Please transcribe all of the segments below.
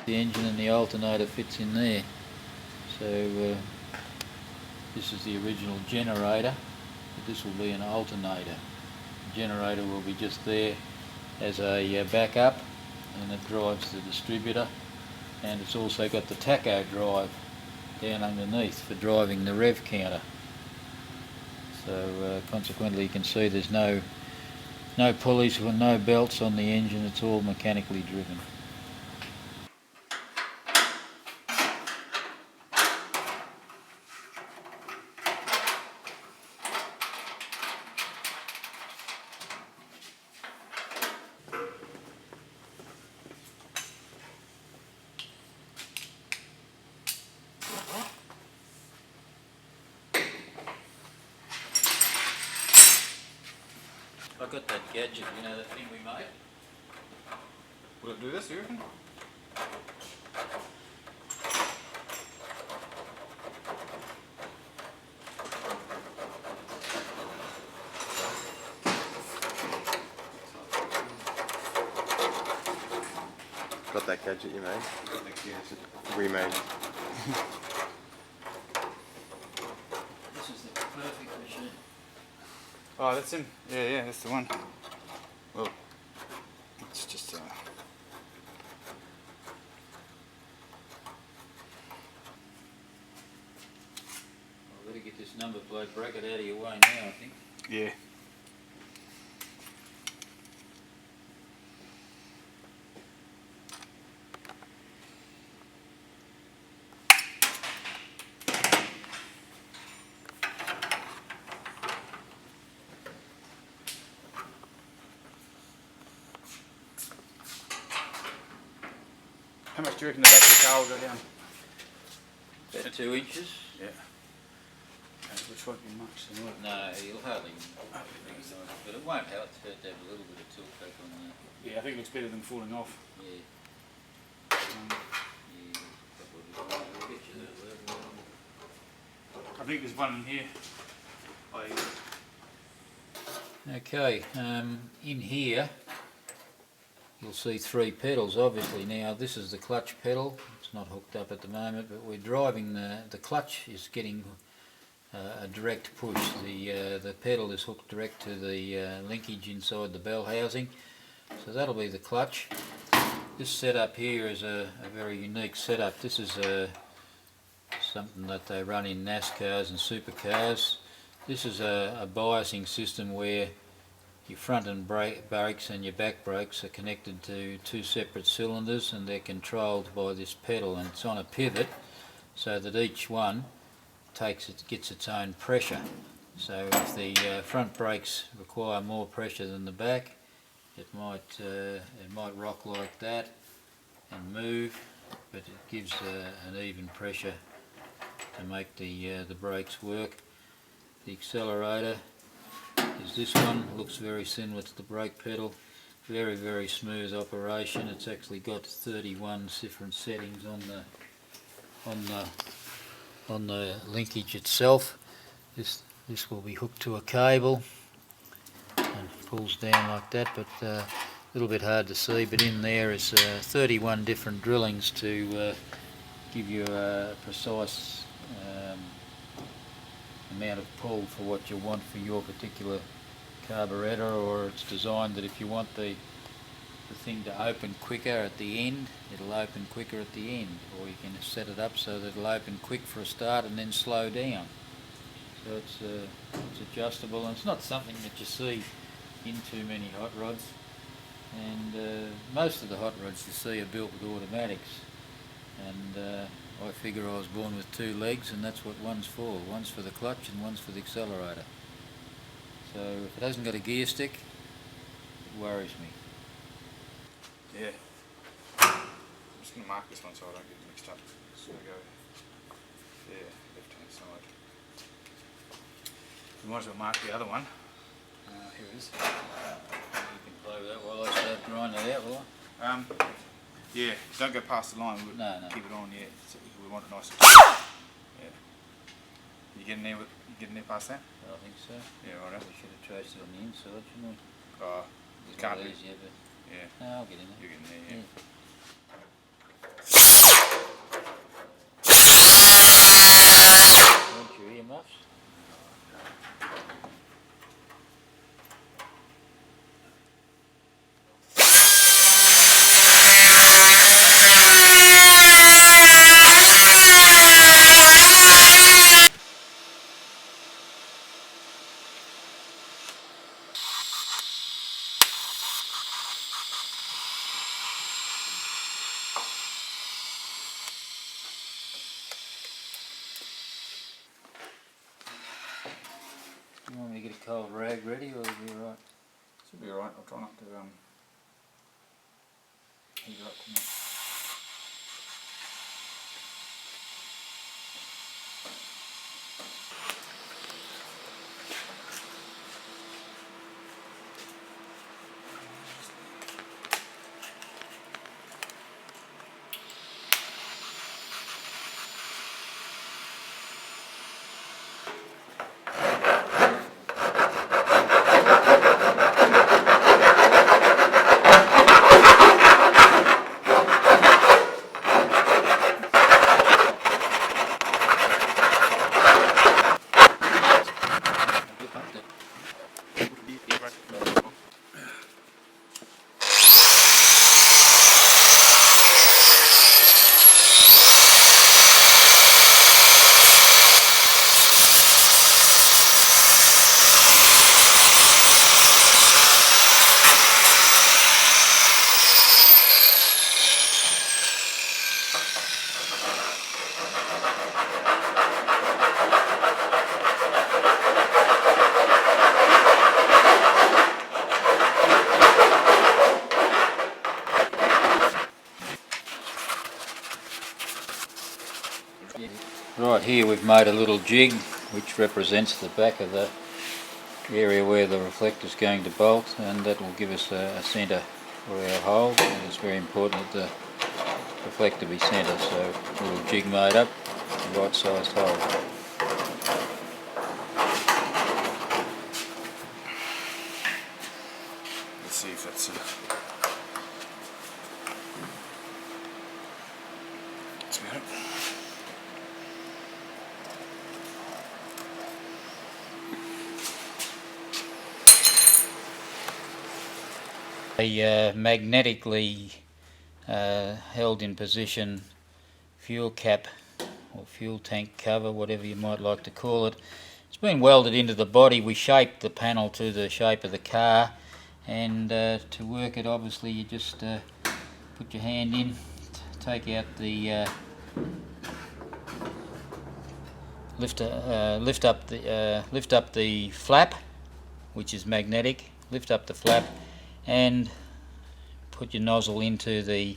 The engine and the alternator fits in there. So this is the original generator, but this will be an alternator. The generator will be just there as a backup, and it drives the distributor, and it's also got the tacho drive down underneath for driving the rev counter. So consequently you can see there's no pulleys or no belts on the engine, it's all mechanically driven. I got that gadget, you know, that thing we made. Will it do this, you reckon? Got that gadget you made? Got that gadget. Remade. This is the perfect machine. Oh, that's him. Yeah, that's the one. Well, it's just I've got to get this number plate bracket out of your way now, I think. yeah. How much do you reckon the back of the car will go down? About 2 inches. Yeah. Which won't be much, then, will it? No, you'll hardly, but it won't hurt to have a little bit of tilt back on that. Yeah, I think it looks better than falling off. Yeah. We'll get you that level. I think there's one in here. Okay, in here you'll see 3 pedals obviously. Now this is the clutch pedal, it's not hooked up at the moment, but we're driving the clutch is getting a direct push. The pedal is hooked direct to the linkage inside the bell housing, so that'll be the clutch. This setup here is a very unique setup. This is something that they run in NASCARs and supercars. This is a biasing system where your front and brakes and your back brakes are connected to 2 separate cylinders, and they're controlled by this pedal, and it's on a pivot so that each one gets its own pressure. So if the front brakes require more pressure than the back, it might rock like that and move, but it gives an even pressure to make the brakes work. The accelerator is this one. Looks very similar to the brake pedal. Very smooth operation. It's actually got 31 different settings on the linkage itself. This will be hooked to a cable and pulls down like that, but a little bit hard to see, but in there is 31 different drillings to give you a precise amount of pull for what you want for your particular carburettor, or it's designed that if you want the thing to open quicker at the end, it'll open quicker at the end, or you can set it up so that it'll open quick for a start and then slow down. So it's adjustable, and it's not something that you see in too many hot rods, and most of the hot rods you see are built with automatics, and I figure I was born with 2 legs, and that's what one's for. One's for the clutch and one's for the accelerator. So if it hasn't got a gear stick, it worries me. Yeah. I'm just going to mark this one so I don't get mixed up. Just going to go, yeah, left hand side. We might as well mark the other one. Here it is. You can play with that while I start grinding it out, will I? Yeah, don't go past the line. We'll No. keep it on, yeah. So we want it nice and yeah. You getting there past that? I think so. Yeah, right. We should have traced it on the inside, shouldn't we? Oh, It's can't not be. easier, but Yeah. no, I'll get in there. You're getting there, yeah. cold rag ready, or will it be alright? Should be alright. I'll try not to heat it up too much. Right, here we've made a little jig which represents the back of the area where the reflector is going to bolt, and that will give us a centre for our hole. And it's very important that the reflector be centre, so a little jig made up, the right sized hole. Let's see if that's about it. A magnetically held in position fuel cap or fuel tank cover, whatever you might like to call it. It's been welded into the body. We shaped the panel to the shape of the car, and to work it, obviously you just put your hand in, take out the lift up the flap, which is magnetic. Lift up the flap and put your nozzle into the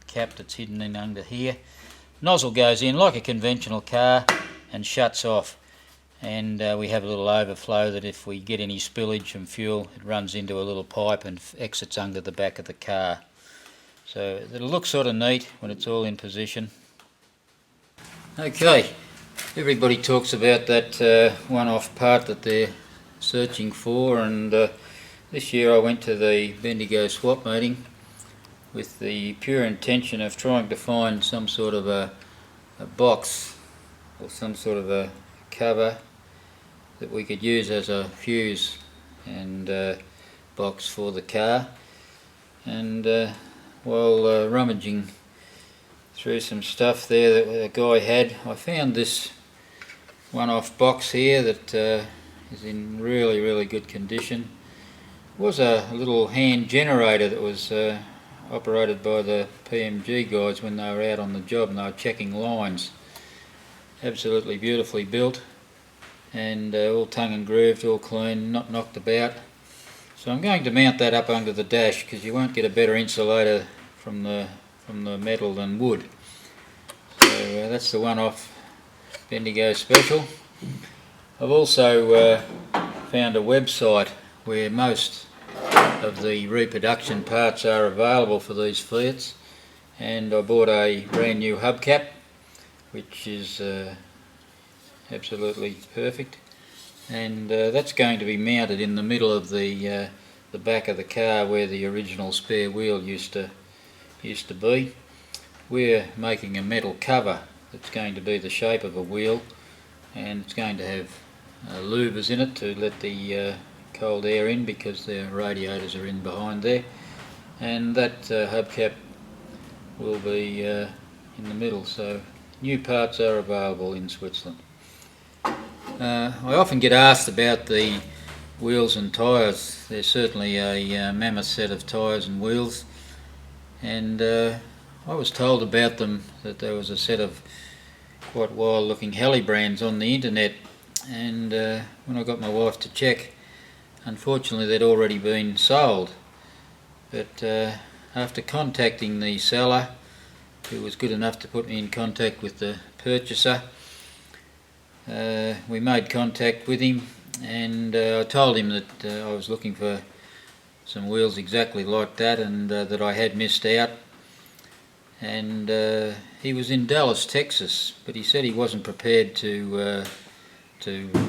cap that's hidden in under here. Nozzle goes in like a conventional car and shuts off, and we have a little overflow that if we get any spillage from fuel, it runs into a little pipe and exits under the back of the car. So it'll look sort of neat when it's all in position. Okay, everybody talks about that one-off part that they're searching for, and this year I went to the Bendigo swap meeting with the pure intention of trying to find some sort of a box or some sort of a cover that we could use as a fuse and box for the car. And while rummaging through some stuff there that a guy had, I found this one-off box here that is in really good condition. It was a little hand generator that was operated by the PMG guys when they were out on the job and they were checking lines. Absolutely beautifully built, and all tongue and grooved, all clean, not knocked about. So I'm going to mount that up under the dash because you won't get a better insulator from the metal than wood. So that's the one-off Bendigo special. I've also found a website where most of the reproduction parts are available for these Fiats, and I bought a brand new hubcap which is absolutely perfect, and that's going to be mounted in the middle of the back of the car where the original spare wheel used to be. We're making a metal cover that's going to be the shape of a wheel, and it's going to have louvers in it to let the cold air in because the radiators are in behind there, and that hubcap will be in the middle. So new parts are available in Switzerland. I often get asked about the wheels and tyres. They're certainly a mammoth set of tyres and wheels, and I was told about them that there was a set of quite wild looking Heli brands on the internet, and when I got my wife to check, unfortunately they'd already been sold. But after contacting the seller, who was good enough to put me in contact with the purchaser, we made contact with him, and I told him that I was looking for some wheels exactly like that, and that I had missed out. And he was in Dallas, Texas, but he said he wasn't prepared to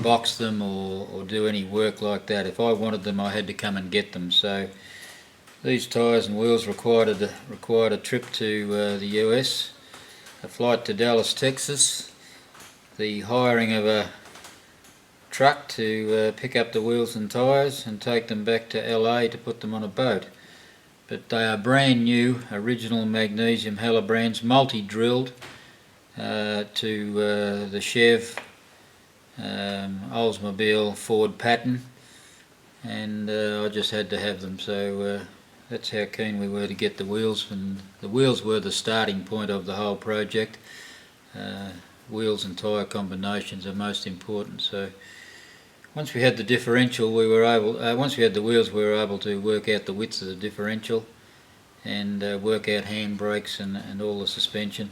box them or do any work like that. If I wanted them, I had to come and get them. So these tyres and wheels required a trip to the US, a flight to Dallas, Texas, the hiring of a truck to pick up the wheels and tyres and take them back to LA to put them on a boat. But they are brand new, original magnesium halobrands, multi-drilled to the Chev, Oldsmobile, Ford pattern, and I just had to have them. So that's how keen we were to get the wheels, and the wheels were the starting point of the whole project. Wheels and tyre combinations are most important. So once we had the differential, once we had the wheels, we were able to work out the widths of the differential and work out handbrakes and all the suspension.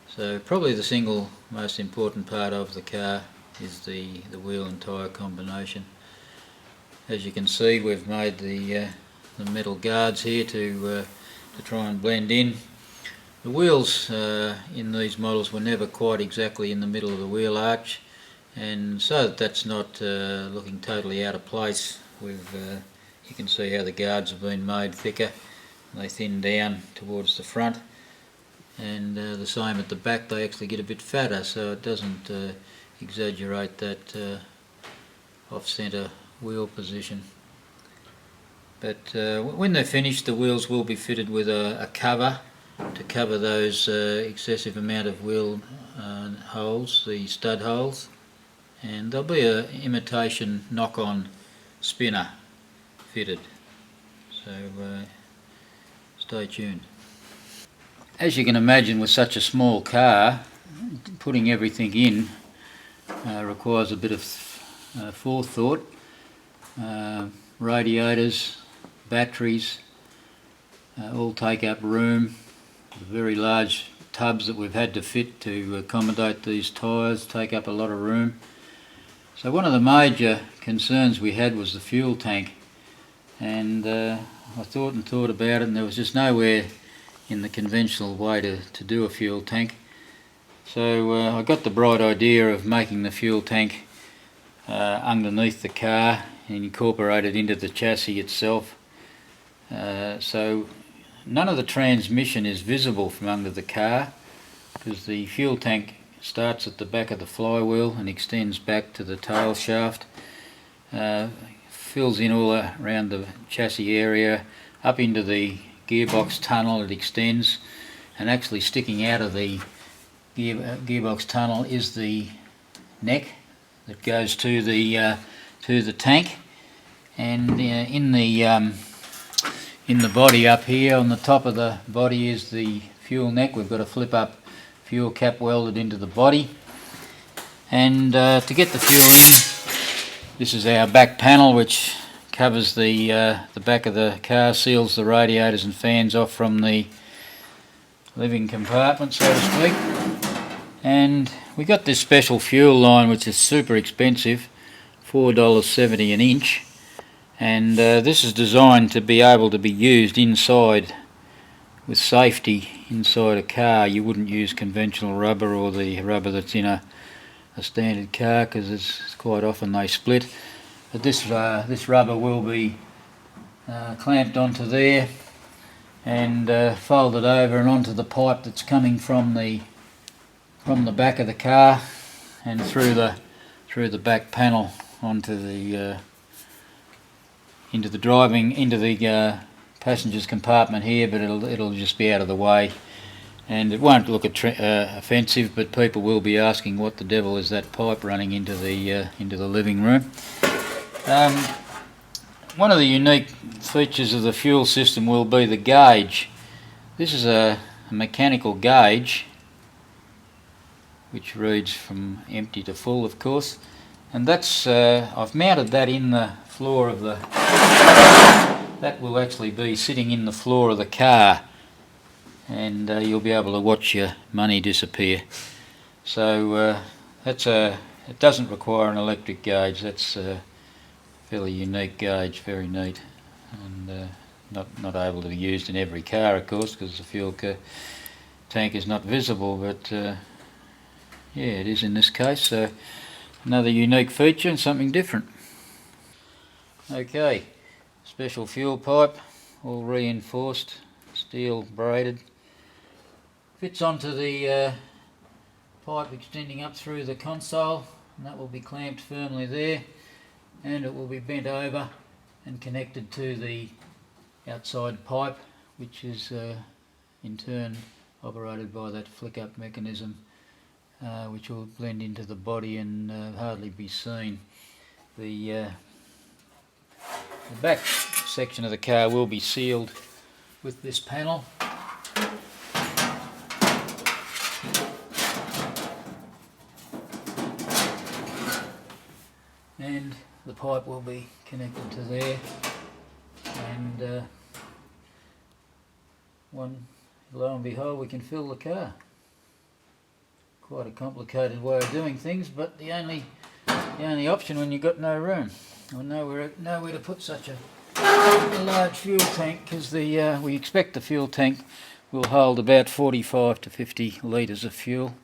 So probably the single most important part of the car is the wheel and tyre combination. As you can see, we've made the metal guards here to try and blend in. The wheels in these models were never quite exactly in the middle of the wheel arch, and so that that's not looking totally out of place, you can see how the guards have been made thicker. They thin down towards the front, and the same at the back, they actually get a bit fatter, so it doesn't exaggerate that off-centre wheel position. But when they're finished, the wheels will be fitted with a cover to cover those excessive amount of wheel holes, the stud holes, and there'll be an imitation knock-on spinner fitted, so stay tuned. As you can imagine, with such a small car, putting everything in requires a bit of forethought. Radiators, batteries, all take up room. The very large tubs that we've had to fit to accommodate these tyres take up a lot of room. So one of the major concerns we had was the fuel tank, and I thought about it, and there was just nowhere in the conventional way to do a fuel tank. So I got the bright idea of making the fuel tank underneath the car and incorporate it into the chassis itself. So none of the transmission is visible from under the car, because the fuel tank starts at the back of the flywheel and extends back to the tail shaft, fills in all around the chassis area, up into the gearbox tunnel. It extends, and actually sticking out of the gearbox tunnel is the neck that goes to the tank, and in the body up here on the top of the body is the fuel neck. We've got a flip up fuel cap welded into the body, and to get the fuel in, this is our back panel, which covers the back of the car, seals the radiators and fans off from the living compartment, so to speak. And we got this special fuel line, which is super expensive, $4.70 an inch, and this is designed to be able to be used inside with safety inside a car. You wouldn't use conventional rubber or the rubber that's in a standard car, because it's quite often they split. But this rubber will be clamped onto there and folded over and onto the pipe that's coming from the back of the car and through the back panel onto the into the passenger's compartment here. But it'll just be out of the way, and it won't look offensive, but people will be asking what the devil is that pipe running into the living room. One of the unique features of the fuel system will be the gauge. This is a mechanical gauge which reads from empty to full, of course, And that's, I've mounted that in the floor of the, that will actually be sitting in the floor of the car, and you'll be able to watch your money disappear. So that's it doesn't require an electric gauge. That's a fairly unique gauge, very neat, and not able to be used in every car, of course, because the fuel tank is not visible, but yeah, it is in this case. So another unique feature and something different. Okay, special fuel pipe, all reinforced, steel braided, fits onto the pipe extending up through the console, and that will be clamped firmly there, and it will be bent over and connected to the outside pipe, which is in turn operated by that flick up mechanism, which will blend into the body and hardly be seen. The back section of the car will be sealed with this panel. And the pipe will be connected to there, and lo and behold, we can fill the car. Quite a complicated way of doing things, but the only option when you've got no room or nowhere to put such a large fuel tank, because we expect the fuel tank will hold about 45 to 50 litres of fuel.